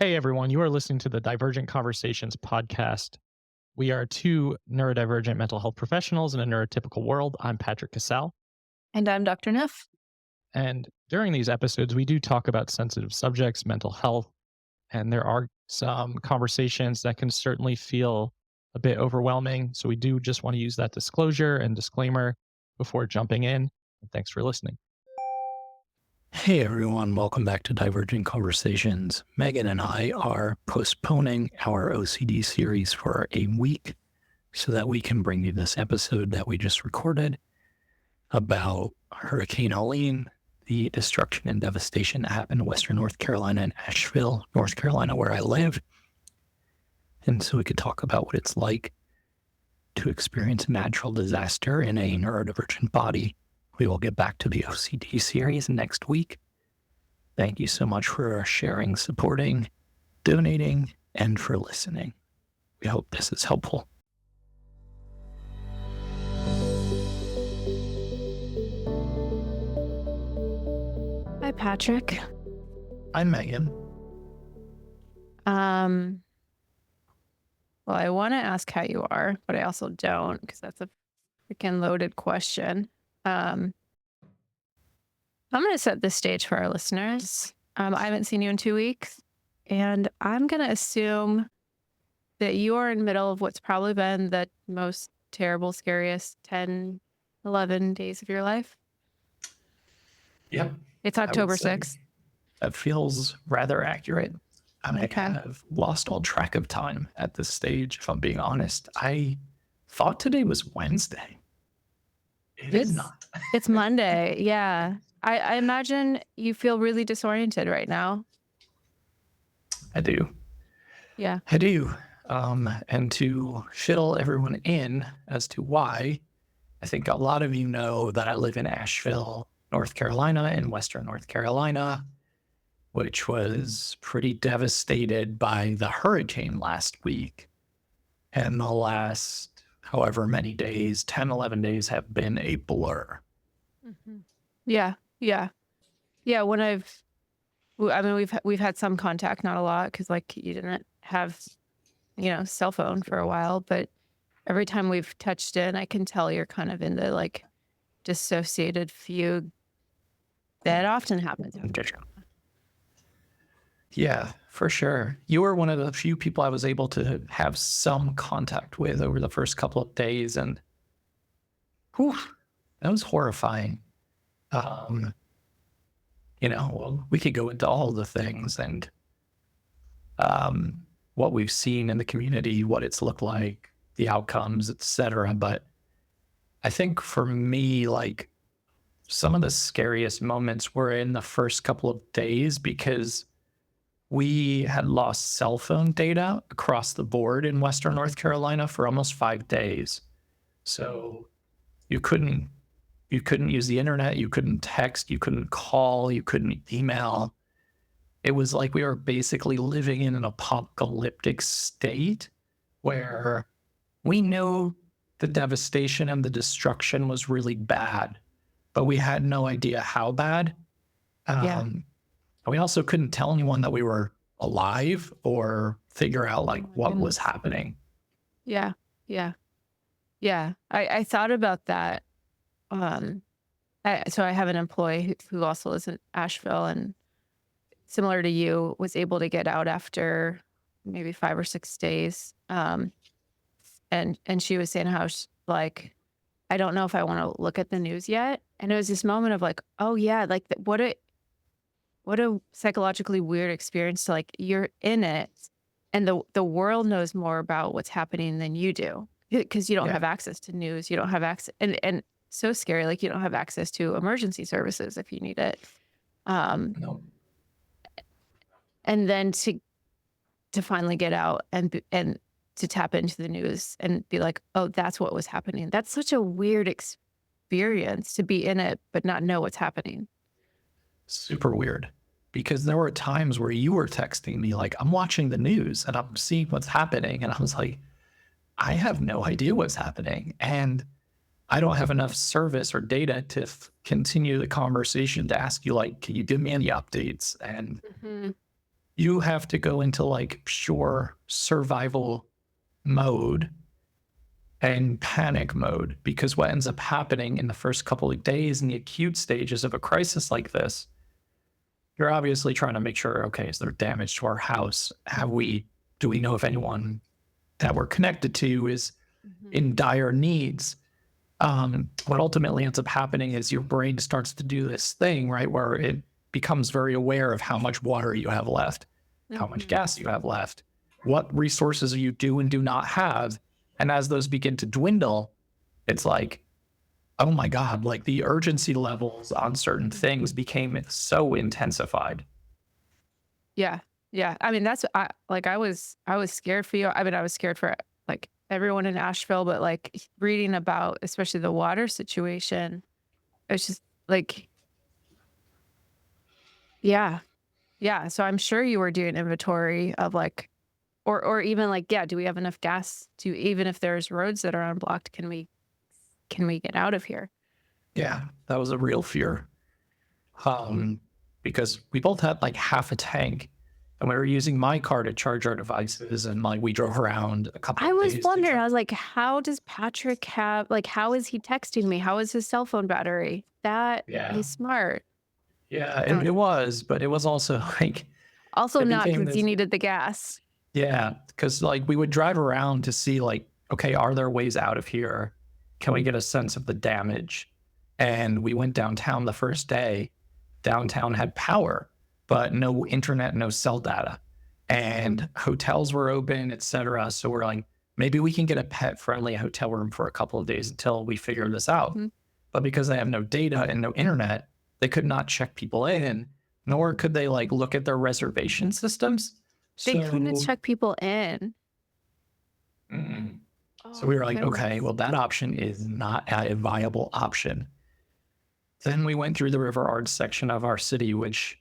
Hey everyone, you are listening to the Divergent Conversations podcast. We are two neurodivergent mental health professionals in a neurotypical world. I'm Patrick Casale. And I'm Dr. Neff. And during these episodes, we do talk about sensitive subjects, mental health, and there are some conversations that can certainly feel a bit overwhelming. So we do just want to use that disclosure and disclaimer before jumping in. And thanks for listening. Hey everyone, welcome back to Divergent Conversations. Megan and I are postponing our OCD series for a week so that we can bring you this episode that we just recorded about Hurricane Helene, the destruction and devastation that happened in Western North Carolina and Asheville, North Carolina, where I live. And so we could talk about what it's like to experience a natural disaster in a neurodivergent body. We will get back to the OCD series next week. Thank you so much for sharing, supporting, donating, and for listening. We hope this is helpful. Hi, Patrick. I'm Megan. Well, I want to ask how you are, but I also don't because that's a freaking loaded question. I'm going to set the stage for our listeners. I haven't seen you in 2 weeks, and I'm going to assume that you are in the middle of what's probably been the most terrible, scariest 10, 11 days of your life. Yep. It's October 6th. That feels rather accurate. I Okay. have lost all track of time at this stage, if I'm being honest. I thought today was Wednesday. It is not. It's Monday. Yeah. I imagine you feel really disoriented right now. I do. Yeah. I do. And to fill everyone in as to why, I think a lot of you know that I live in Asheville, North Carolina, in Western North Carolina, which was pretty devastated by the hurricane last week. And the last however many days, 10, 11 days have been a blur. Yeah. Yeah. Yeah. We've had some contact, not a lot, because like you didn't have, cell phone for a while, but every time we've touched in, I can tell you're kind of in the like dissociated fugue that often happens after trauma. Yeah, for sure. You were one of the few people I was able to have some contact with over the first couple of days, and whew, that was horrifying. Well, we could go into all the things and what we've seen in the community, what it's looked like, the outcomes, etc. But I think for me, like, some of the scariest moments were in the first couple of days because we had lost cell phone data across the board in Western North Carolina for almost 5 days. So you couldn't use the internet, you couldn't text, you couldn't call, you couldn't email. It was like we were basically living in an apocalyptic state where we knew the devastation and the destruction was really bad, but we had no idea how bad. Yeah. We also couldn't tell anyone that we were alive or figure out like what was happening. Yeah. Yeah. Yeah. I thought about that. So I have an employee who also lives in Asheville and similar to you was able to get out after maybe 5 or 6 days. And she was saying how like, I don't know if I want to look at the news yet. And it was this moment of like, oh yeah, like what a psychologically weird experience to like, you're in it and the world knows more about what's happening than you do because you don't have access to news. You don't have access and so scary. Like you don't have access to emergency services if you need it. No. And then to finally get out and to tap into the news and be like, oh, that's what was happening. That's such a weird experience to be in it, but not know what's happening. Super weird. Because there were times where you were texting me like, I'm watching the news and I'm seeing what's happening. And I was like, I have no idea what's happening. And I don't have enough service or data to continue the conversation to ask you, like, can you give me any updates? And you have to go into like pure survival mode and panic mode, because what ends up happening in the first couple of days in the acute stages of a crisis like this, you're obviously trying to make sure, okay, is there damage to our house? Do we know if anyone that we're connected to is in dire needs? What ultimately ends up happening is your brain starts to do this thing, right, where it becomes very aware of how much water you have left, how much gas you have left, what resources you do and do not have. And as those begin to dwindle, it's like, oh my God, like the urgency levels on certain things became so intensified. Yeah. Yeah. I mean, I was scared for you. I mean, I was scared for like everyone in Asheville, but like reading about, especially the water situation, it's just like, yeah. Yeah. So I'm sure you were doing inventory of like, or even like, yeah, do we have enough gas to, even if there's roads that are unblocked, can we get out of here? Yeah, that was a real fear. Because we both had like half a tank, and we were using my car to charge our devices, and like we drove around a couple I of was days. wondering, I was like, how does Patrick have, like, how is he texting me? How is his cell phone battery? That Yeah. he's smart. Yeah, it was, but it was also like, Also it not became because he this- needed the gas. yeah, because like we would drive around to see like, okay, are there ways out of here? Can we get a sense of the damage? And we went downtown the first day. Downtown had power, but no internet, no cell data. And hotels were open, etc. So we're like, maybe we can get a pet-friendly hotel room for a couple of days until we figure this out. But because they have no data and no internet, they could not check people in, nor could they like look at their reservation systems. They couldn't check people in. So we were like, goodness. okay, well, that option is not a viable option. Then we went through the River Arts section of our city, which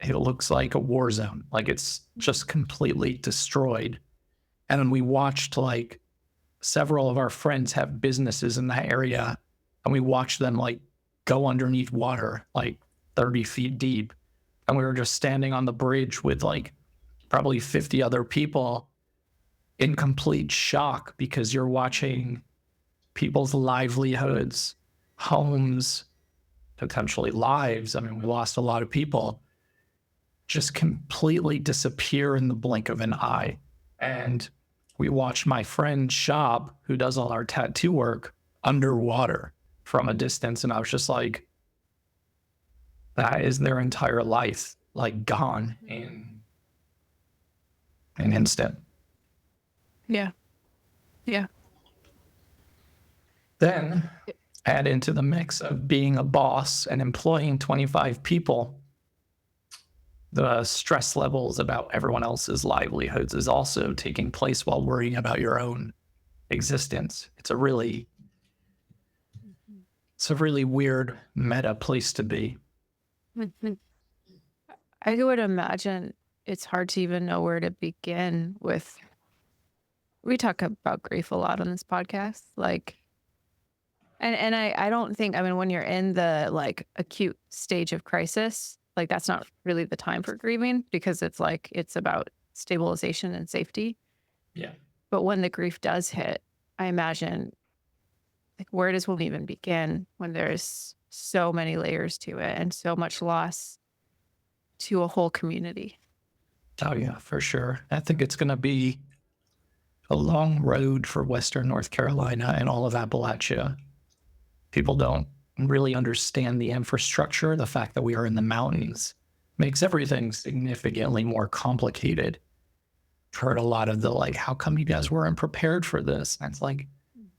it looks like a war zone. Like it's just completely destroyed. And then we watched like several of our friends have businesses in that area, and we watched them like go underneath water, like 30 feet deep. And we were just standing on the bridge with like probably 50 other people in complete shock, because you're watching people's livelihoods, homes, potentially lives. I mean, we lost a lot of people, just completely disappear in the blink of an eye. And we watched my friend's shop, who does all our tattoo work, underwater from a distance. And I was just like, that is their entire life, like gone in an instant. Yeah. Yeah. Then add into the mix of being a boss and employing 25 people, the stress levels about everyone else's livelihoods is also taking place while worrying about your own existence. It's a really weird meta place to be. I would imagine it's hard to even know where to begin with. We talk about grief a lot on this podcast, like, and I don't think, I mean, when you're in the like acute stage of crisis, like that's not really the time for grieving, because it's like, it's about stabilization and safety. Yeah. But when the grief does hit, I imagine, like, where does one even begin when there's so many layers to it and so much loss to a whole community? Oh yeah, for sure. I think it's going to be a long road for Western North Carolina and all of Appalachia. People don't really understand the infrastructure. The fact that we are in the mountains makes everything significantly more complicated. I've heard a lot of the like, how come you guys weren't prepared for this? And it's like,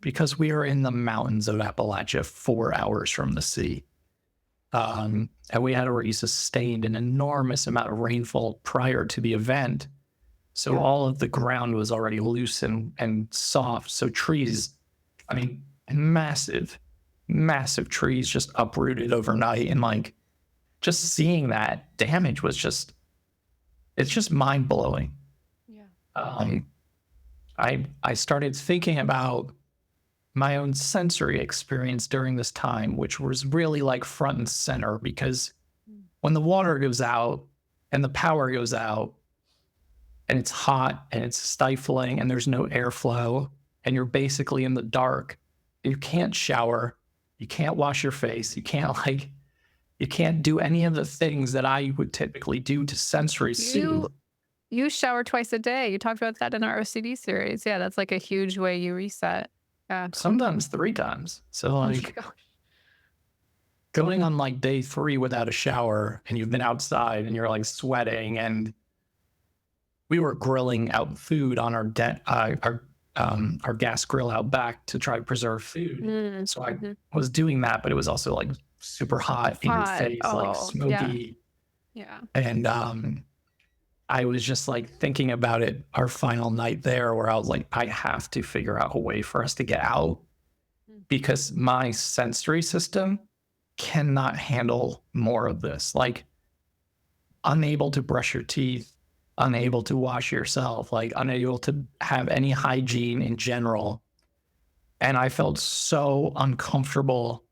because we are in the mountains of Appalachia, 4 hours from the sea. And we had already sustained an enormous amount of rainfall prior to the event. So all of the ground was already loose and soft. So trees, I mean, massive trees just uprooted overnight. And like, just seeing that damage was just, it's just mind blowing. Yeah. I started thinking about my own sensory experience during this time, which was really like front and center, because when the water goes out, and the power goes out and it's hot and it's stifling and there's no airflow and you're basically in the dark. You can't shower. You can't wash your face. You can't do any of the things that I would typically do to sensory soothe. You shower twice a day. You talked about that in our OCD series. Yeah, that's like a huge way you reset. Yeah. Sometimes 3 times. So Oh my like gosh. going on like day 3 without a shower and you've been outside and you're like sweating, and we were grilling out food on our gas grill out back to try to preserve food. So I was doing that, but it was also like super hot in your face, like smoky. Yeah. And I was just like thinking about it our final night there, where I was like, I have to figure out a way for us to get out because my sensory system cannot handle more of this. Like, unable to brush your teeth, unable to wash yourself, like unable to have any hygiene in general. And I felt so uncomfortable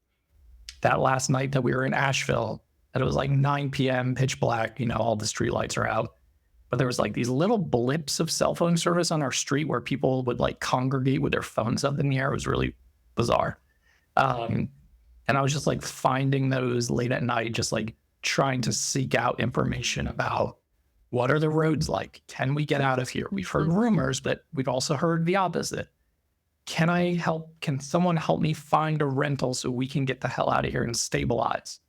that last night that we were in Asheville, that it was like 9 p.m., pitch black, you know, all the street lights are out. But there was like these little blips of cell phone service on our street where people would like congregate with their phones up in the air. It was really bizarre. And I was just like finding those late at night, just like trying to seek out information about what are the roads like? Can we get out of here? We've heard rumors, but we've also heard the opposite. Can someone help me find a rental so we can get the hell out of here and stabilize?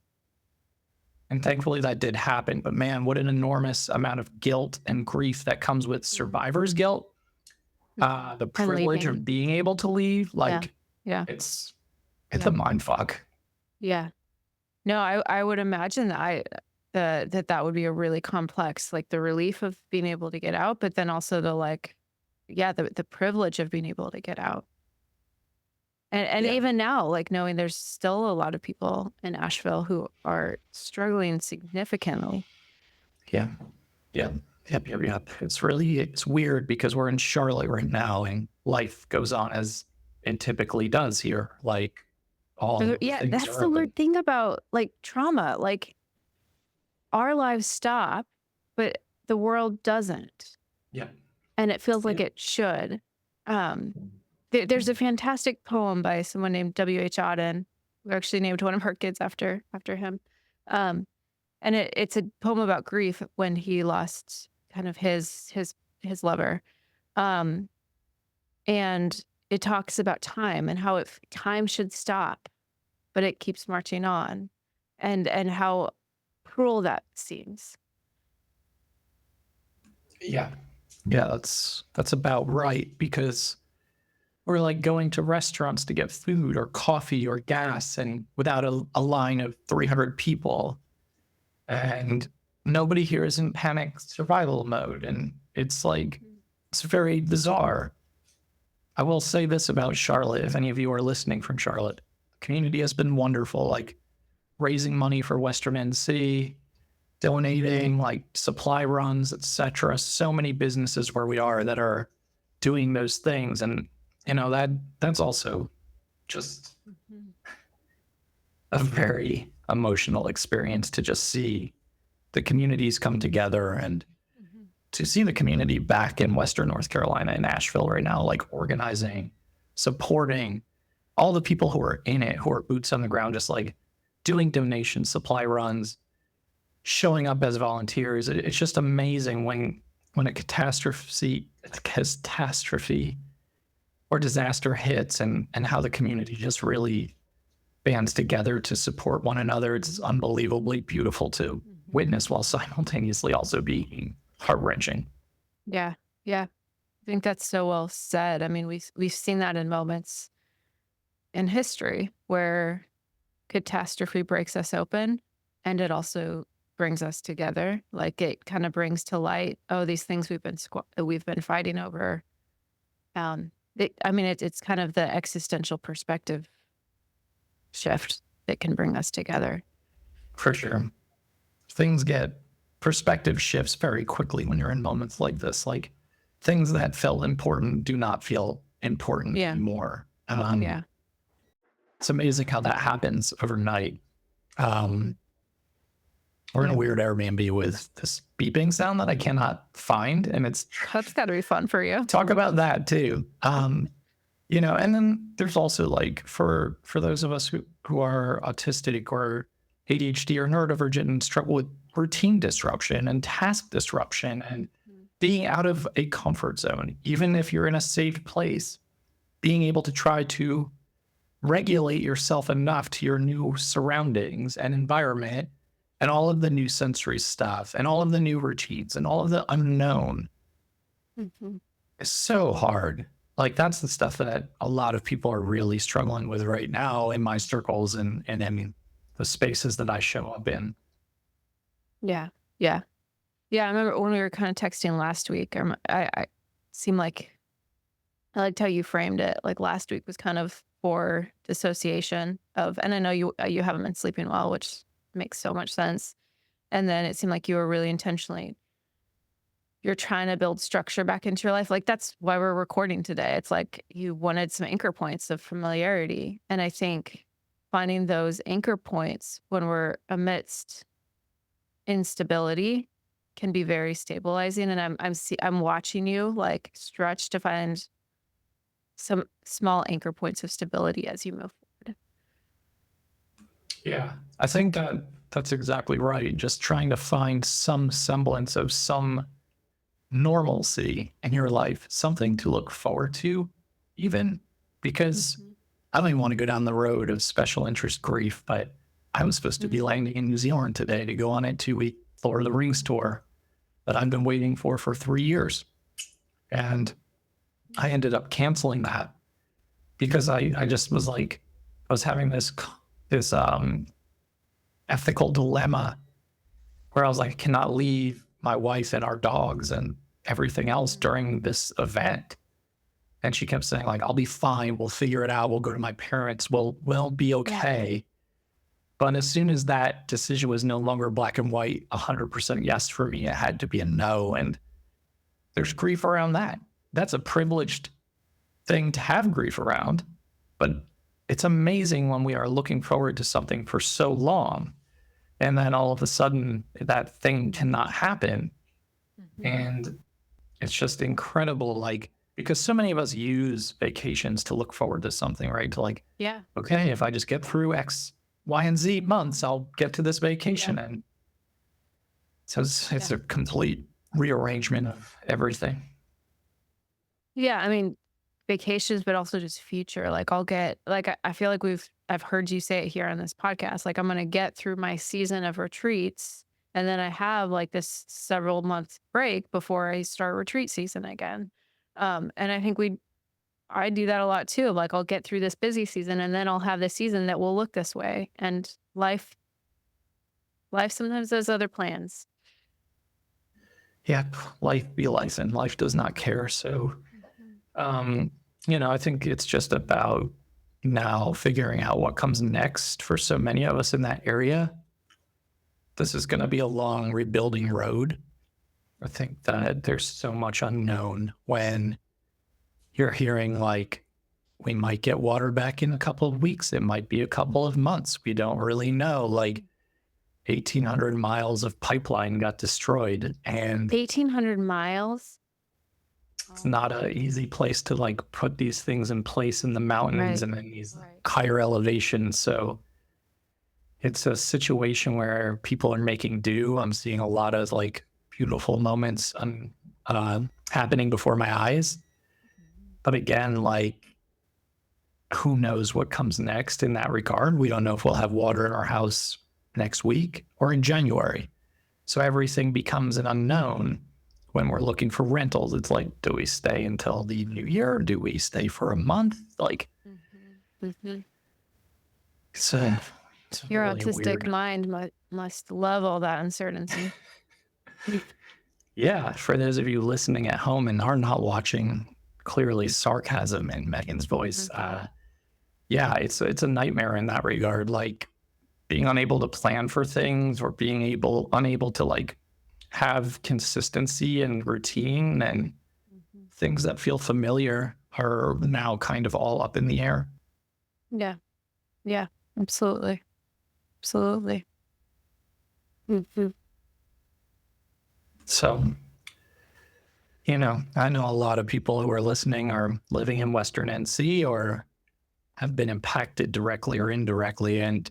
And thankfully that did happen. But man, what an enormous amount of guilt and grief that comes with survivor's guilt. The privilege of being able to leave. Like, it's a mind fuck. Yeah. No, I would imagine that that would be a really complex, like the relief of being able to get out, but then also the privilege of being able to get out. And even now, like knowing there's still a lot of people in Asheville who are struggling significantly. Yeah. It's weird because we're in Charlotte right now and life goes on as it typically does here. Like That's the weird thing about like trauma. Like our lives stop, but the world doesn't. Yeah. And it feels like it should. There's a fantastic poem by someone named 𝗿𝗶𝘀𝘁𝗶𝗿. We actually named one of our kids after him. And it's a poem about grief when he lost kind of his lover. And it talks about time and how time should stop, but it keeps marching on, and how cruel that seems. Yeah, that's about right, because we're like going to restaurants to get food or coffee or gas, and without a line of 300 people, and nobody here is in panic survival mode, and it's like, it's very bizarre. I will say this about Charlotte, if any of you are listening from Charlotte, the community has been wonderful, like raising money for Western NC, donating like supply runs, etc. So many businesses where we are that are doing those things. And you know, that's also just a very emotional experience to just see the communities come together, and to see the community back in Western North Carolina and Asheville right now, like organizing, supporting all the people who are in it, who are boots on the ground, just like doing donations, supply runs, showing up as volunteers. It's just amazing when a catastrophe or disaster hits, and how the community just really bands together to support one another. It's unbelievably beautiful to witness, while simultaneously also being heart-wrenching. Yeah. I think that's so well said. I mean, we've seen that in moments in history where catastrophe breaks us open, and it also brings us together. Like it kind of brings to light, oh, these things we've been fighting over. It's kind of the existential perspective shift that can bring us together. For sure. Things get perspective shifts very quickly when you're in moments like this. Like things that felt important do not feel important anymore. It's amazing how that happens overnight. We're in a Yeah. weird Airbnb with this beeping sound that I cannot find, and it's That's got to be fun for you. talk about that too. You know, and then there's also like for those of us who are autistic or ADHD or neurodivergent and struggle with routine disruption and task disruption and being out of a comfort zone, even if you're in a safe place, being able to try to regulate yourself enough to your new surroundings and environment and all of the new sensory stuff and all of the new routines and all of the unknown is so hard. Like that's the stuff that a lot of people are really struggling with right now in my circles and I mean the spaces that I show up in. Yeah. Yeah. Yeah. I remember when we were kind of texting last week, I seemed like I liked how you framed it. Like last week was kind of for dissociation of, and I know you haven't been sleeping well, which makes so much sense. And then it seemed like you were really intentionally, you're trying to build structure back into your life. Like that's why we're recording today. It's like you wanted some anchor points of familiarity. And I think finding those anchor points when we're amidst instability can be very stabilizing. And I'm watching you like stretch to find some small anchor points of stability as you move forward. Yeah, I think that's exactly right. Just trying to find some semblance of some normalcy in your life, something to look forward to, even because I don't even want to go down the road of special interest grief, but I was supposed to be landing in New Zealand today to go on a 2-week Lord of the Rings tour that I've been waiting for 3 years. And I ended up canceling that because I just was like, I was having this ethical dilemma where I was like, I cannot leave my wife and our dogs and everything else during this event. And she kept saying like, I'll be fine. We'll figure it out. We'll go to my parents. We'll be okay. Yeah. But as soon as that decision was no longer black and white, 100% yes for me, it had to be a no. And there's grief around that. That's a privileged thing to have grief around. But it's amazing when we are looking forward to something for so long. And then all of a sudden that thing cannot happen. And it's just incredible, like, because so many of us use vacations to look forward to something, right? To like, yeah, okay, if I just get through X, Y, and Z months, I'll get to this vacation. Yeah. And so it's a complete rearrangement of everything. Yeah, I mean, vacations, but also just future. Like I'll get, like, I feel like I've heard you say it here on this podcast, like I'm going to get through my season of retreats. And then I have like this several month break before I start retreat season again. And I think I do that a lot too. Like I'll get through this busy season and then I'll have this season that will look this way. And life sometimes has other plans. Yeah, life be life and life does not care. So, I think it's just about now figuring out what comes next for so many of us in that area. This is going to be a long rebuilding road. I think that there's so much unknown when you're hearing like, we might get water back in a couple of weeks. It might be a couple of months. We don't really know. Like 1,800 miles of pipeline got destroyed. And 1,800 miles? It's not an easy place to like put these things in place in the mountains and in these higher elevations. So it's a situation where people are making do. I'm seeing a lot of like beautiful moments happening before my eyes. But again, like, who knows what comes next in that regard? We don't know if we'll have water in our house next week or in January. So everything becomes an unknown when we're looking for rentals. It's like, do we stay until the new year? Do we stay for a month? Like, so your really autistic weird mind must love all that uncertainty. Yeah, for those of you listening at home and are not watching, clearly sarcasm in Megan's voice. Yeah, it's a nightmare in that regard. Like being unable to plan for things or being unable to like have consistency and routine and things that feel familiar are now kind of all up in the air. Yeah, absolutely. Mhm. So, I know a lot of people who are listening are living in Western NC or have been impacted directly or indirectly. And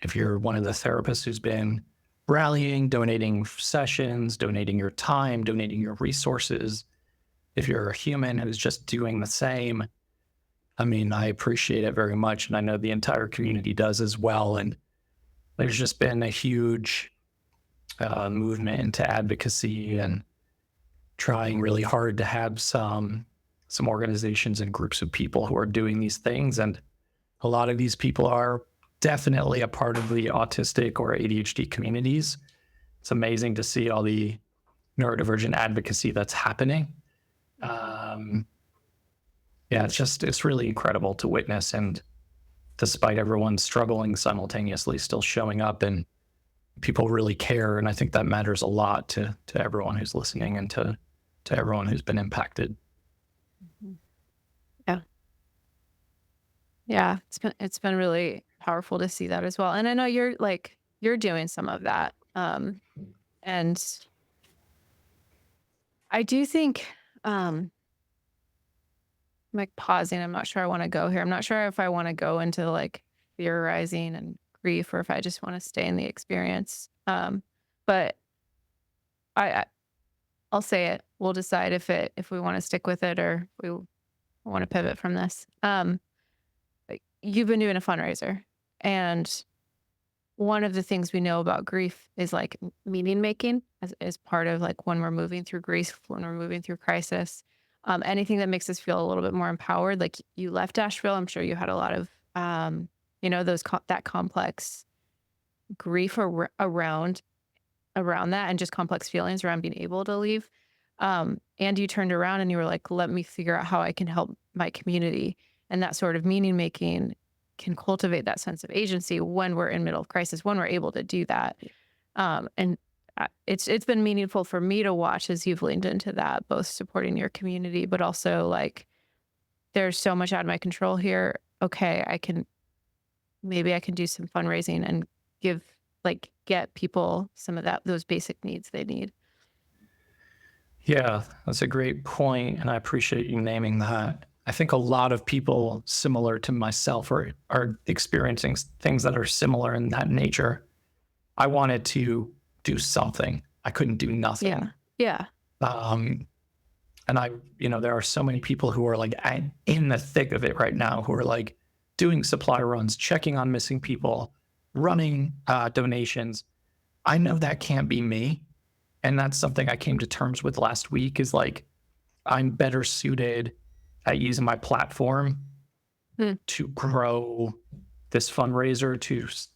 if you're one of the therapists who's been rallying, donating sessions, donating your time, donating your resources, if you're a human who's just doing the same, I appreciate it very much. And I know the entire community does as well. And there's just been a huge movement into advocacy and trying really hard to have some organizations and groups of people who are doing these things. And a lot of these people are definitely a part of the autistic or ADHD communities. It's amazing to see all the neurodivergent advocacy that's happening. It's really incredible to witness. And despite everyone struggling simultaneously, still showing up, and people really care. And I think that matters a lot to everyone who's listening and to everyone who's been impacted. Yeah. Yeah. It's been really powerful to see that as well. And I know you're doing some of that. And I do think, I'm like pausing. I'm not sure I want to go here. I'm not sure if I want to go into like theorizing and grief or if I just want to stay in the experience. But I'll say it. We'll decide if we want to stick with it or we want to pivot from this. You've been doing a fundraiser, and one of the things we know about grief is like meaning making as part of like when we're moving through grief, when we're moving through crisis, anything that makes us feel a little bit more empowered. Like you left Asheville, I'm sure you had a lot of, that complex grief around that, and just complex feelings around being able to leave. And you turned around and you were like, let me figure out how I can help my community. And that sort of meaning making can cultivate that sense of agency when we're in middle of crisis, when we're able to do that. And it's been meaningful for me to watch as you've leaned into that, both supporting your community, but also like, there's so much out of my control here. Okay, maybe I can do some fundraising and get people some of those basic needs they need. Yeah, that's a great point, and I appreciate you naming that. I think a lot of people similar to myself are experiencing things that are similar in that nature. I wanted to do something. I couldn't do nothing. Yeah. And there are so many people who are like in the thick of it right now, who are like doing supply runs, checking on missing people, running donations. I know that can't be me. And that's something I came to terms with last week, is like, I'm better suited at using my platform to grow this fundraiser,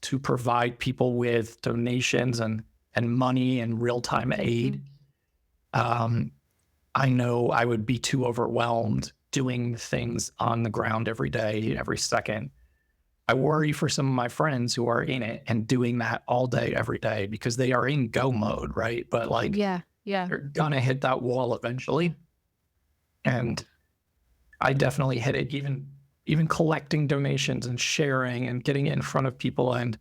to provide people with donations and money and real-time aid. I know I would be too overwhelmed doing things on the ground every day, every second. I worry for some of my friends who are in it and doing that all day, every day, because they are in go mode, right? But like, Yeah. they're gonna hit that wall eventually. And I definitely hit it, even collecting donations and sharing and getting it in front of people and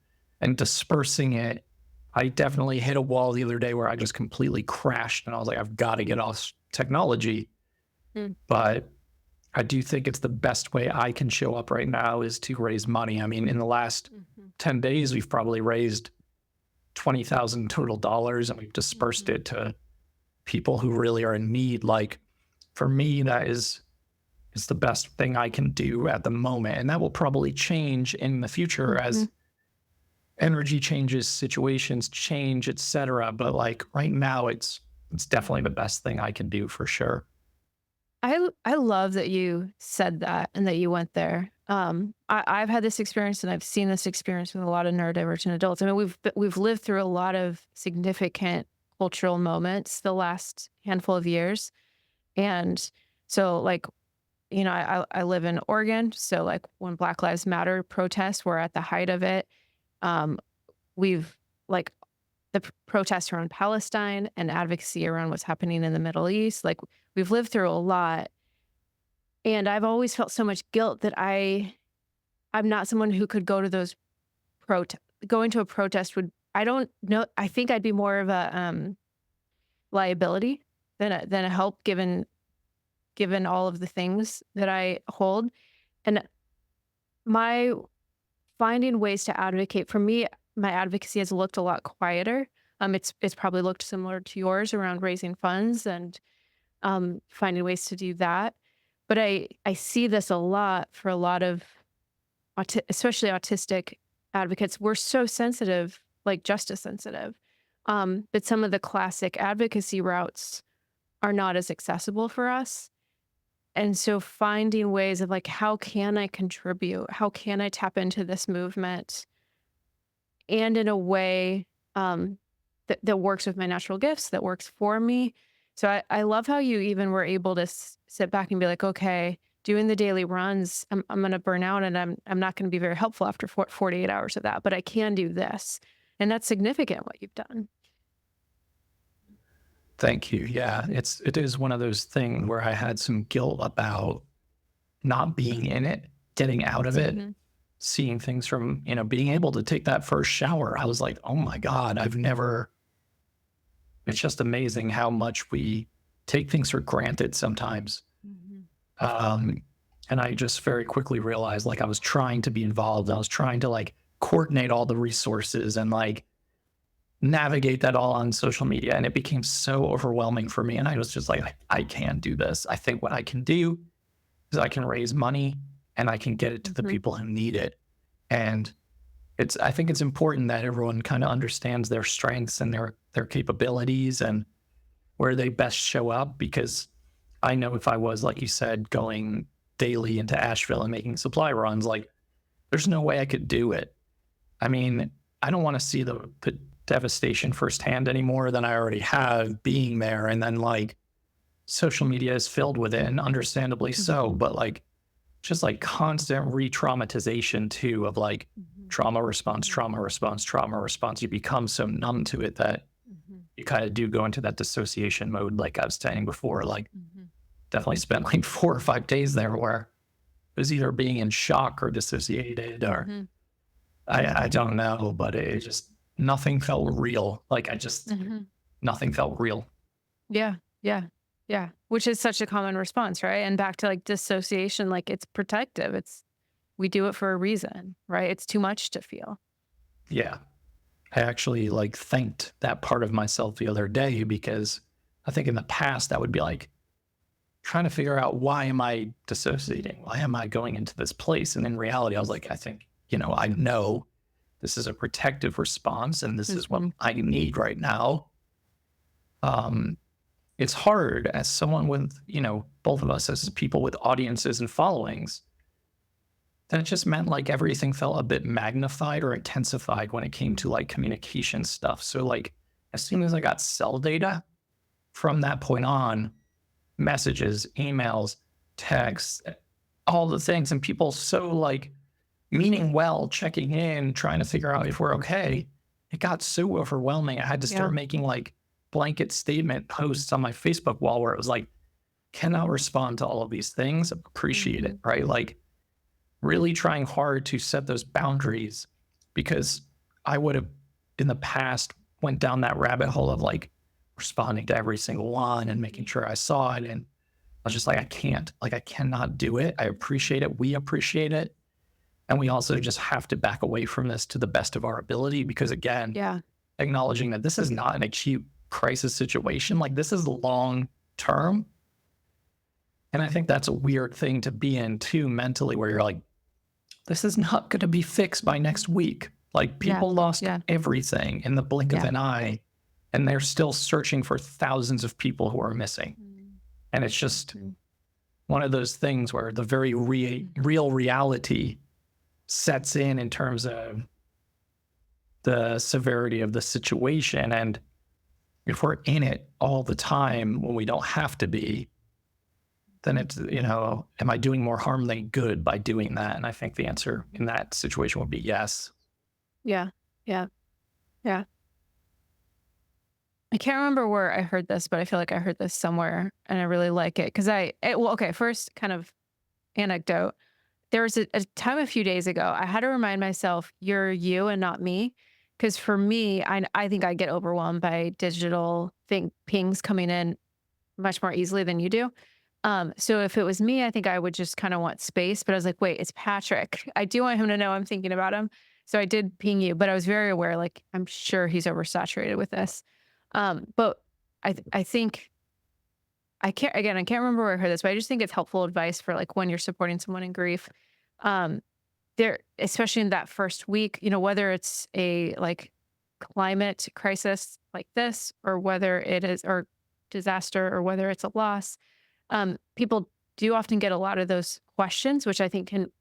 dispersing it. I definitely hit a wall the other day where I just completely crashed, and I was like, I've got to get off technology. But I do think it's the best way I can show up right now is to raise money. I mean, in the last 10 days, we've probably raised $20,000 total dollars, and we've dispersed it to people who really are in need. Like, for me, that is the best thing I can do at the moment. And that will probably change in the future as energy changes, situations change, etc. But like right now, it's definitely the best thing I can do for sure. I love that you said that and that you went there. I've had this experience, and I've seen this experience with a lot of neurodivergent adults. I mean, we've lived through a lot of significant cultural moments the last handful of years. And so like, I live in Oregon. So like when Black Lives Matter protests were at the height of it, we've like the protests around Palestine and advocacy around what's happening in the Middle East. Like we've lived through a lot. And I've always felt so much guilt that I'm not someone who could go to those going to a protest would I don't know. I think I'd be more of a liability than a help, given all of the things that I hold. And my finding ways to advocate, for me, my advocacy has looked a lot quieter. It's probably looked similar to yours around raising funds and finding ways to do that. But I see this a lot for a lot of especially autistic advocates. We're so sensitive, like justice sensitive. But some of the classic advocacy routes are not as accessible for us. And so finding ways of like, how can I contribute? How can I tap into this movement? And in a way that works with my natural gifts, that works for me. So I love how you even were able to sit back and be like, okay, doing the daily runs, I'm going to burn out, and I'm not going to be very helpful after 48 hours of that, but I can do this. And that's significant what you've done. Thank you. Yeah, it is one of those things where I had some guilt about not being in it, getting out of it, seeing things from, being able to take that first shower. I was like, oh my God, it's just amazing how much we take things for granted sometimes. And I just very quickly realized, like, I was trying to be involved. I was trying to like coordinate all the resources and like navigate that all on social media. And it became so overwhelming for me. And I was just like, I can't do this. I think what I can do is I can raise money and I can get it to the people who need it. And I think it's important that everyone kind of understands their strengths and their capabilities and where they best show up. Because I know if I was, like you said, going daily into Asheville and making supply runs, like there's no way I could do it. I mean, I don't want to see the devastation firsthand any more than I already have being there. And then like social media is filled with it, and understandably so, but like just like constant re-traumatization too of like trauma response. You become so numb to it that you kind of do go into that dissociation mode. Like I was saying before, like definitely spent like 4 or 5 days there where it was either being in shock or dissociated or I don't know, but it just, nothing felt real. Like nothing felt real. Yeah. Which is such a common response, right? And back to like dissociation, like it's protective. We do it for a reason, right? It's too much to feel. Yeah. I actually like thanked that part of myself the other day, because I think in the past I would be like trying to figure out, why am I dissociating? Why am I going into this place? And in reality, I was like, I think, I know this is a protective response and this is what I need right now. It's hard as someone with, both of us as people with audiences and followings, that just meant like everything felt a bit magnified or intensified when it came to like communication stuff. So like as soon as I got cell data, from that point on, messages, emails, texts, all the things, and people so like meaning well, checking in, trying to figure out if we're okay, it got so overwhelming. I had to start making like blanket statement posts on my Facebook wall where it was like, cannot respond to all of these things, appreciate it, right? Like really trying hard to set those boundaries, because I would have in the past went down that rabbit hole of like responding to every single one and making sure I saw it. And I was just like, I cannot do it. I appreciate it. We appreciate it. And we also just have to back away from this to the best of our ability, because again, acknowledging that this is not an acute crisis situation, like this is long term. And I think that's a weird thing to be in too mentally, where you're like, this is not going to be fixed by next week. Like people lost everything in the blink of an eye, and they're still searching for thousands of people who are missing. And it's just one of those things where the very real reality sets in terms of the severity of the situation. And if we're in it all the time when we don't have to be, then it's, am I doing more harm than good by doing that? And I think the answer in that situation would be yes. Yeah. I can't remember where I heard this, but I feel like I heard this somewhere and I really like it. First kind of anecdote. There was a time a few days ago, I had to remind myself, you're you and not me. Because for me, I think I get overwhelmed by digital pings coming in much more easily than you do. So if it was me, I think I would just kind of want space. But I was like, wait, it's Patrick. I do want him to know I'm thinking about him. So I did ping you, but I was very aware, like, I'm sure he's oversaturated with this. But I think I can't remember where I heard this, but I just think it's helpful advice for like when you're supporting someone in grief. Um, there, especially in that first week, whether it's a like climate crisis like this, or whether it is, or disaster, or whether it's a loss, people do often get a lot of those questions, which I think can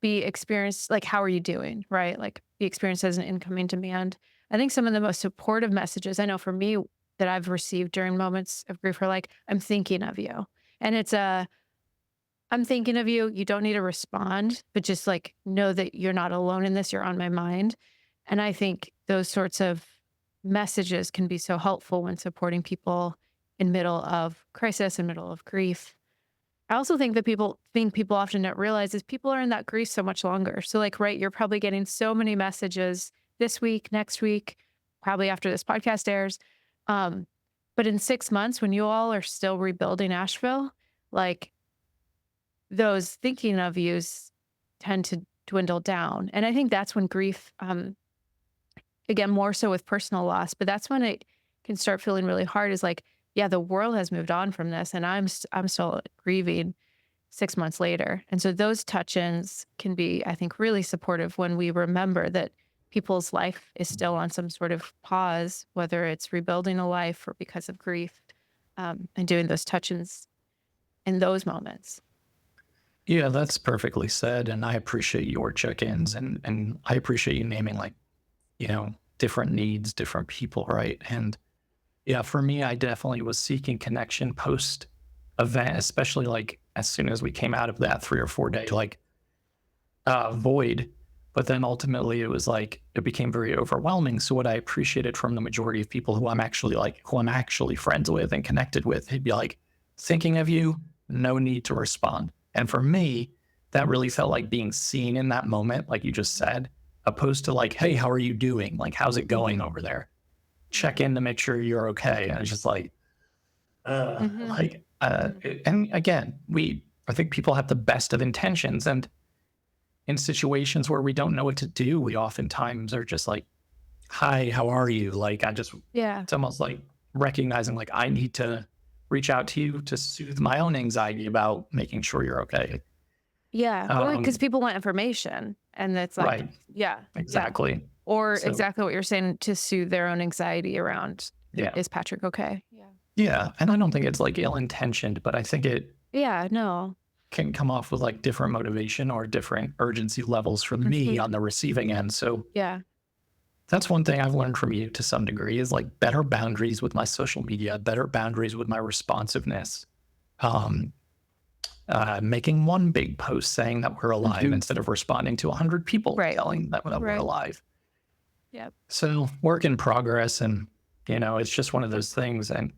be experienced, like, how are you doing? Right. Like, be experienced as an incoming demand. I think some of the most supportive messages I know for me that I've received during moments of grief are like, I'm thinking of you. And it's I'm thinking of you. You don't need to respond, but just like know that you're not alone in this. You're on my mind. And I think those sorts of messages can be so helpful when supporting people in middle of crisis, in middle of grief. I also think that people often don't realize is people are in that grief so much longer. So like, right, you're probably getting so many messages this week, next week, probably after this podcast airs. But in 6 months, when you all are still rebuilding Asheville, like, those thinking of yous tend to dwindle down. And I think that's when grief, again, more so with personal loss, but that's when it can start feeling really hard, is like, yeah, the world has moved on from this and I'm still grieving 6 months later. And so those touch-ins can be, I think, really supportive when we remember that people's life is still on some sort of pause, whether it's rebuilding a life or because of grief, and doing those touch-ins in those moments. Yeah, that's perfectly said. And I appreciate your check-ins, and I appreciate you naming, like, different needs, different people, right? And yeah, for me, I definitely was seeking connection post event, especially like as soon as we came out of that 3 or 4 day like void. But then ultimately it was like, it became very overwhelming. So what I appreciated from the majority of people who I'm actually friends with and connected with, he'd be like, thinking of you, no need to respond. And for me, that really felt like being seen in that moment, like you just said, opposed to like, hey, how are you doing? Like, how's it going over there? Check in to make sure you're okay. And it's just like, and again, I think people have the best of intentions. And in situations where we don't know what to do, we oftentimes are just like, hi, how are you? Like, it's almost like recognizing, like, I need to reach out to you to soothe my own anxiety about making sure you're okay. Yeah. Because people want information, and that's like, right. Yeah. Exactly. Yeah. Or exactly what you're saying, to soothe their own anxiety around, is Patrick okay? Yeah. Yeah. And I don't think it's like ill-intentioned, but I think it can come off with like different motivation or different urgency levels for me on the receiving end. So yeah, that's one thing I've learned from you to some degree, is like better boundaries with my social media, better boundaries with my responsiveness. Making one big post saying that we're alive instead of responding to 100 people telling that we're alive. Yep. So work in progress. And, it's just one of those things. And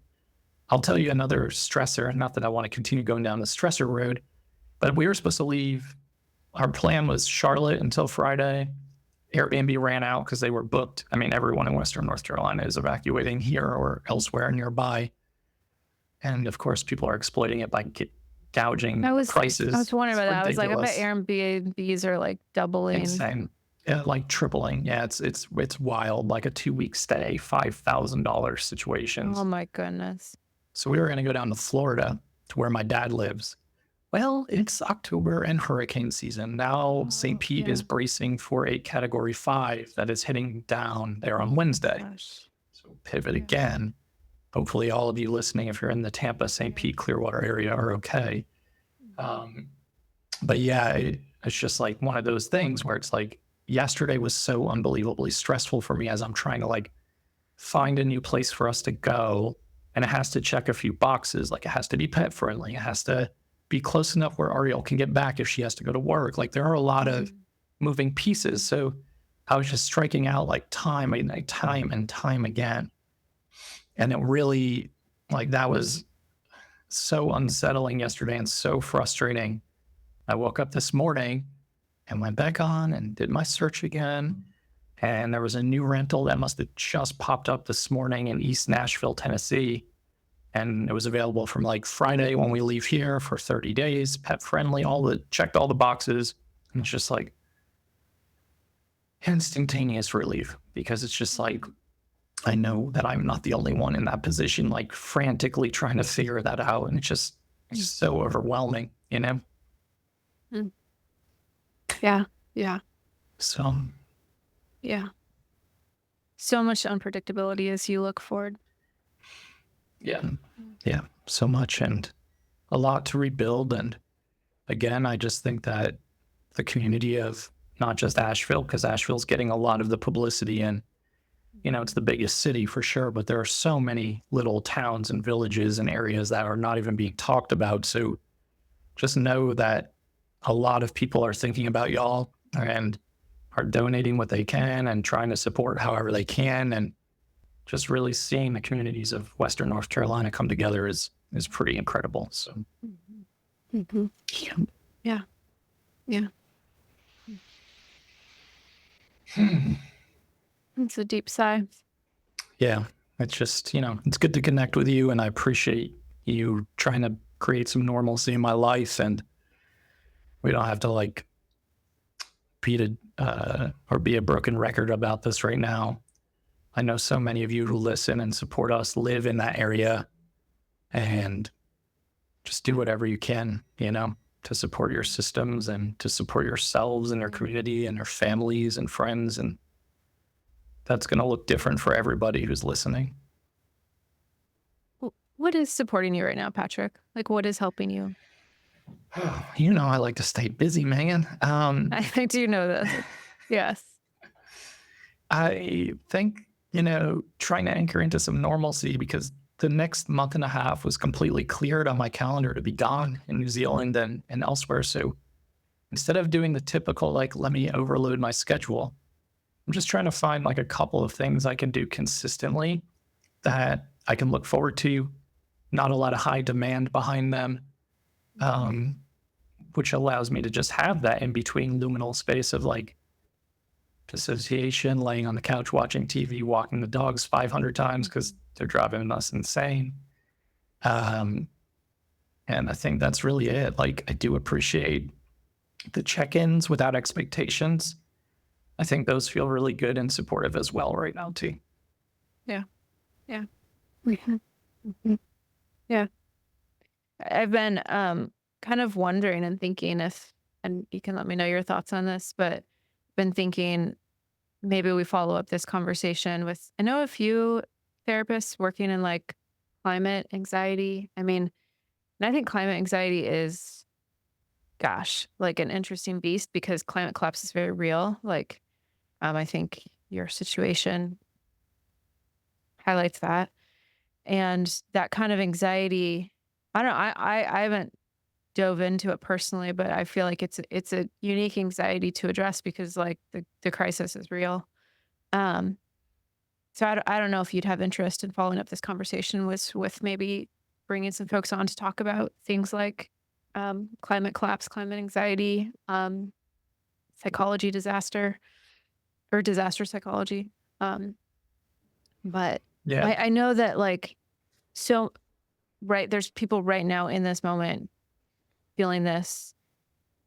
I'll tell you another stressor, not that I want to continue going down the stressor road, but we were supposed to leave. Our plan was Charlotte until Friday. Airbnb ran out because they were booked. I mean, everyone in Western North Carolina is evacuating here or elsewhere nearby. And of course, people are exploiting it by gouging prices. I was wondering about that. Ridiculous. I was like, I bet Airbnbs are like doubling. Insane. Yeah, like tripling. Yeah, it's wild. Like a 2-week stay, $5,000 situations. Oh my goodness. So we were going to go down to Florida to where my dad lives. Well, it's October and hurricane season. Now St. Pete is bracing for a Category 5 that is hitting down there on Wednesday. So pivot again. Hopefully all of you listening, if you're in the Tampa, St. Pete, Clearwater area, are okay. But yeah, it's just like one of those things where it's like, yesterday was so unbelievably stressful for me as I'm trying to like find a new place for us to go. And it has to check a few boxes. Like, it has to be pet friendly. It has to be close enough where Ariel can get back if she has to go to work. Like, there are a lot of moving pieces. So I was just striking out like time and time again. And it really, like, that was so unsettling yesterday and so frustrating. I woke up this morning and went back on and did my search again. And there was a new rental that must have just popped up this morning in East Nashville, Tennessee. And it was available from like Friday when we leave here for 30 days, pet friendly, checked all the boxes. And it's just like instantaneous relief, because it's just like, I know that I'm not the only one in that position, like frantically trying to figure that out. And it's so overwhelming, you know? Mm. Yeah. Yeah. So, Yeah. So much unpredictability as you look forward. yeah. Yeah. So much, and a lot to rebuild. And again, I just think that the community of not just Asheville, because Asheville's getting a lot of the publicity, and, you know, it's the biggest city for sure, but there are so many little towns and villages and areas that are not even being talked about. So just know that a lot of people are thinking about y'all and are donating what they can and trying to support however they can. And just really seeing the communities of Western North Carolina come together is pretty incredible. So, Mm-hmm. yeah. Yeah. It's a deep sigh. Yeah. It's just, you know, it's good to connect with you, and I appreciate you trying to create some normalcy in my life. And we don't have to like be a broken record about this right now. I know so many of you who listen and support us live in that area, and just do whatever you can, you know, to support your systems and to support yourselves and your community and your families and friends. And that's going to look different for everybody who's listening. What is supporting you right now, Patrick? Like, what is helping you? You know, I like to stay busy, man. I do know this. Yes. I think, you know, trying to anchor into some normalcy, because the next month and a half was completely cleared on my calendar to be gone in New Zealand and elsewhere. So instead of doing the typical, like, let me overload my schedule, I'm just trying to find like a couple of things I can do consistently that I can look forward to, not a lot of high demand behind them, which allows me to just have that in between luminal space of like dissociation, laying on the couch, watching TV, walking the dogs 500 times because they're driving us insane. And I think that's really it. Like, I do appreciate the check-ins without expectations. I think those feel really good and supportive as well right now too. Yeah. Yeah. Mm-hmm. Yeah. I've been kind of wondering and thinking if, and you can let me know your thoughts on this, but been thinking maybe we follow up this conversation with, I know a few therapists working in like climate anxiety. I mean, and I think climate anxiety is, gosh, like an interesting beast, because climate collapse is very real. Like, I think your situation highlights that. And that kind of anxiety, I don't know, I haven't dove into it personally, but I feel like it's a unique anxiety to address, because like the crisis is real. So I don't know if you'd have interest in following up this conversation with maybe bringing some folks on to talk about things like climate collapse, climate anxiety, psychology disaster, or disaster psychology. But Yeah. I know that like, so, right, there's people right now in this moment feeling this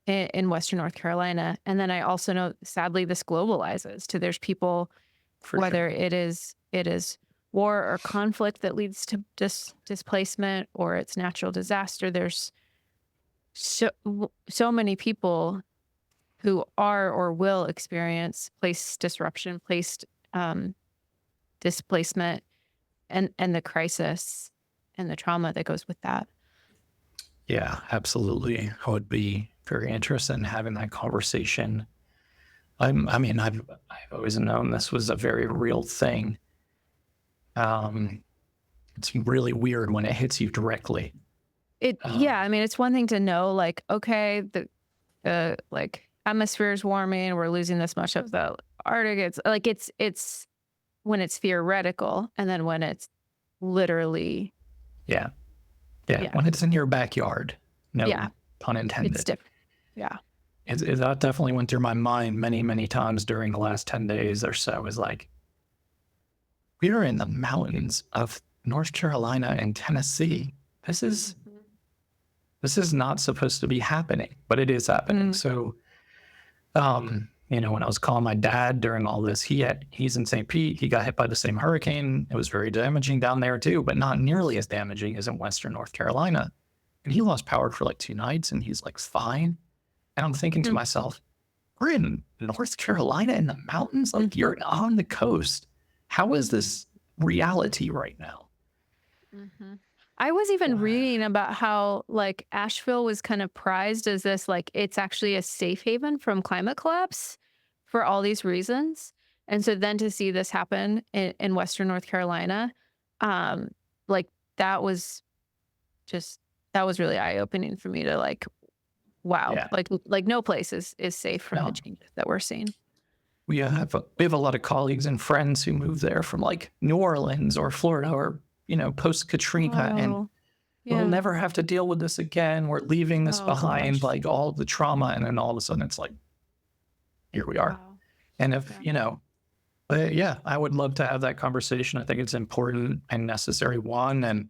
in Western North Carolina. And then I also know, sadly, this globalizes to, there's people, For whether sure. it is war or conflict that leads to displacement, or it's natural disaster. There's so many people who are or will experience place disruption, placed displacement, and the crisis and the trauma that goes with that. Yeah, absolutely. I would be very interested in having that conversation. I mean, I've always known this was a very real thing. It's really weird when it hits you directly. Yeah, I mean, it's one thing to know, like, okay, the like atmosphere is warming, we're losing this much of the Arctic. It's like it's when it's theoretical, and then when it's literally, Yeah. Yeah. When it's in your backyard. No Yeah. pun intended. it's different. Yeah. that definitely went through my mind many, many times during the last 10 days or so. It was like, we are in the mountains of North Carolina and Tennessee. This is not supposed to be happening, but it is happening. So, you know, when I was calling my dad during all this, he's in St. Pete. He got hit by the same hurricane. It was very damaging down there too, but not nearly as damaging as in Western North Carolina. And he lost power for like 2 nights and he's like, fine. And I'm thinking to myself, we're in North Carolina in the mountains? Like, you're on the coast. How is this reality right now? I was even reading about how like Asheville was kind of prized as this, like, it's actually a safe haven from climate collapse for all these reasons. And so then to see this happen in Western North Carolina, like that was really eye-opening for me to like, wow, Yeah. like no place is safe from the changes that we're seeing. We have a lot of colleagues and friends who moved there from like New Orleans or Florida or, you know, post Katrina, and we'll never have to deal with this again. We're leaving this behind, gosh. like all the trauma. And then all of a sudden it's like, here we are. Wow. And if, you know, but yeah, I would love to have that conversation. I think it's important and necessary one. And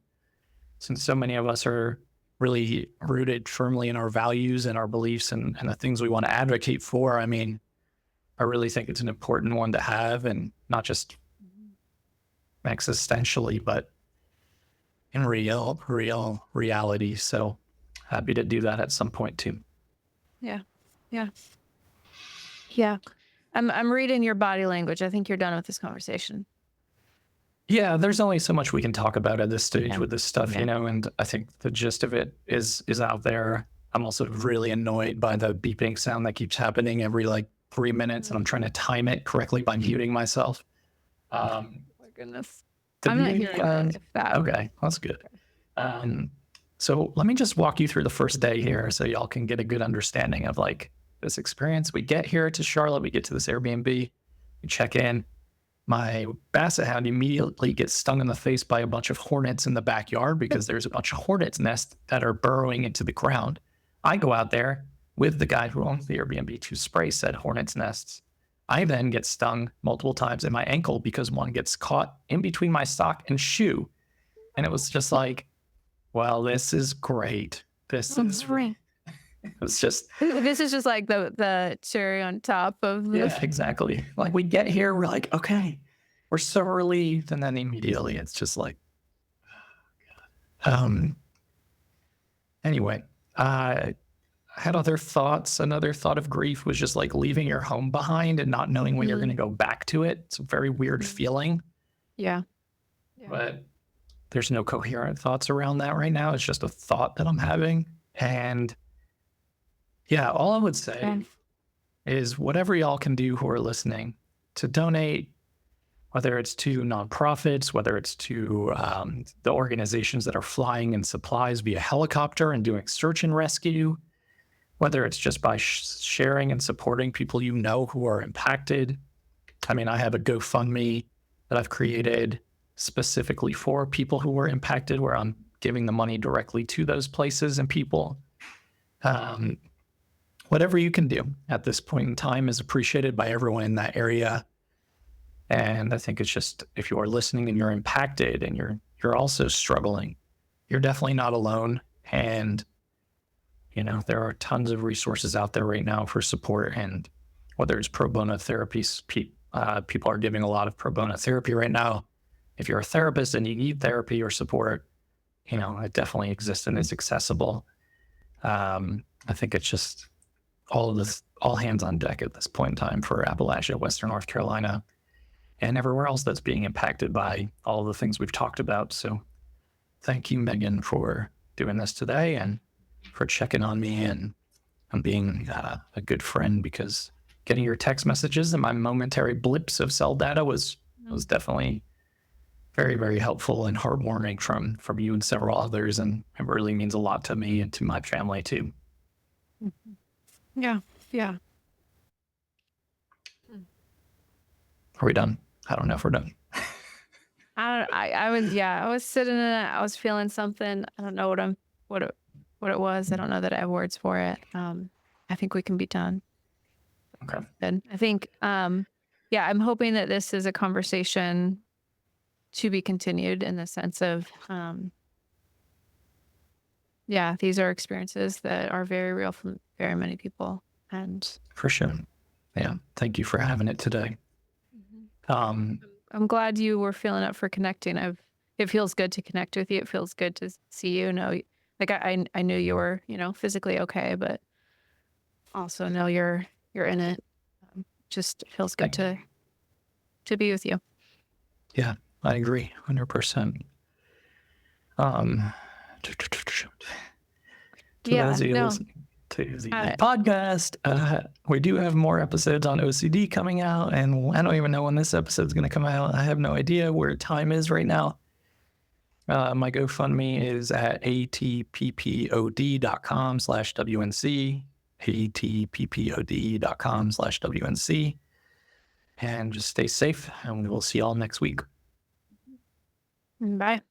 since so many of us are really rooted firmly in our values and our beliefs and the things we want to advocate for, I mean, I really think it's an important one to have, and not just existentially, but in real reality. So happy to do that at some point too. Yeah. I'm reading your body language. I think you're done with this conversation. Yeah, there's only so much we can talk about at this stage with this stuff, you know, and I think the gist of it is out there. I'm also really annoyed by the beeping sound that keeps happening every like 3 minutes, and I'm trying to time it correctly by muting myself. Oh my goodness. I'm not hearing that. Okay, that's good. So let me just walk you through the first day here so y'all can get a good understanding of like this experience. We get here to Charlotte, we get to this Airbnb, we check in. My basset hound immediately gets stung in the face by a bunch of hornets in the backyard because there's a bunch of hornets' nests that are burrowing into the ground. I go out there with the guy who owns the Airbnb to spray said hornets' nests. I then get stung multiple times in my ankle because one gets caught in between my sock and shoe. And it was just like, well, this is great. This is great. It's just, This is just like the cherry on top of the... yeah, exactly. Like we get here, we're like, okay, we're so relieved. And then immediately it's just like, anyway, I had other thoughts. Another thought of grief was just like leaving your home behind and not knowing when you're going to go back to it. It's a very weird feeling. Yeah. But there's no coherent thoughts around that right now. It's just a thought that I'm having. And yeah, all I would say is whatever y'all can do who are listening to donate, whether it's to nonprofits, whether it's to the organizations that are flying in supplies via helicopter and doing search and rescue, whether it's just by sharing and supporting people you know who are impacted. I mean, I have a GoFundMe that I've created specifically for people who were impacted, where I'm giving the money directly to those places and people. Whatever you can do at this point in time is appreciated by everyone in that area. And I think it's just, if you are listening and you're impacted and you're also struggling, you're definitely not alone. And, you know, there are tons of resources out there right now for support. And whether it's pro bono therapies, people are giving a lot of pro bono therapy right now. If you're a therapist and you need therapy or support, you know, it definitely exists and is accessible. I think it's just all hands on deck at this point in time for Appalachia, Western North Carolina, and everywhere else that's being impacted by all the things we've talked about. So thank you, Megan, for doing this today and for checking on me and being a good friend, because getting your text messages and my momentary blips of cell data was definitely very, very helpful and heartwarming from you and several others. And it really means a lot to me and to my family too. Yeah. Are we done? I don't know if we're done. I was sitting in it. I was feeling something. I don't know what it was. I don't know that I have words for it. I think we can be done. Okay. And I think, yeah, I'm hoping that this is a conversation to be continued in the sense of, yeah, these are experiences that are very real for very many people. And For sure. Yeah. Thank you for having it today. Um, I'm glad you were feeling up for connecting. It feels good to connect with you. It feels good to see you. Know, like I knew you were, physically okay, but also know you're in it. Just feels good to be with you. yeah, I agree 100%. To Yeah, those of you no. listening to the podcast, we do have more episodes on OCD coming out, and I don't even know when this episode is going to come out. I have no idea where time is right now. My GoFundMe is at 𝗵𝗶𝘀𝘁𝗶𝗀.com/WNC, 𝗵𝗶𝘶𝑤NC, and just stay safe, and we will see y'all next week. Bye.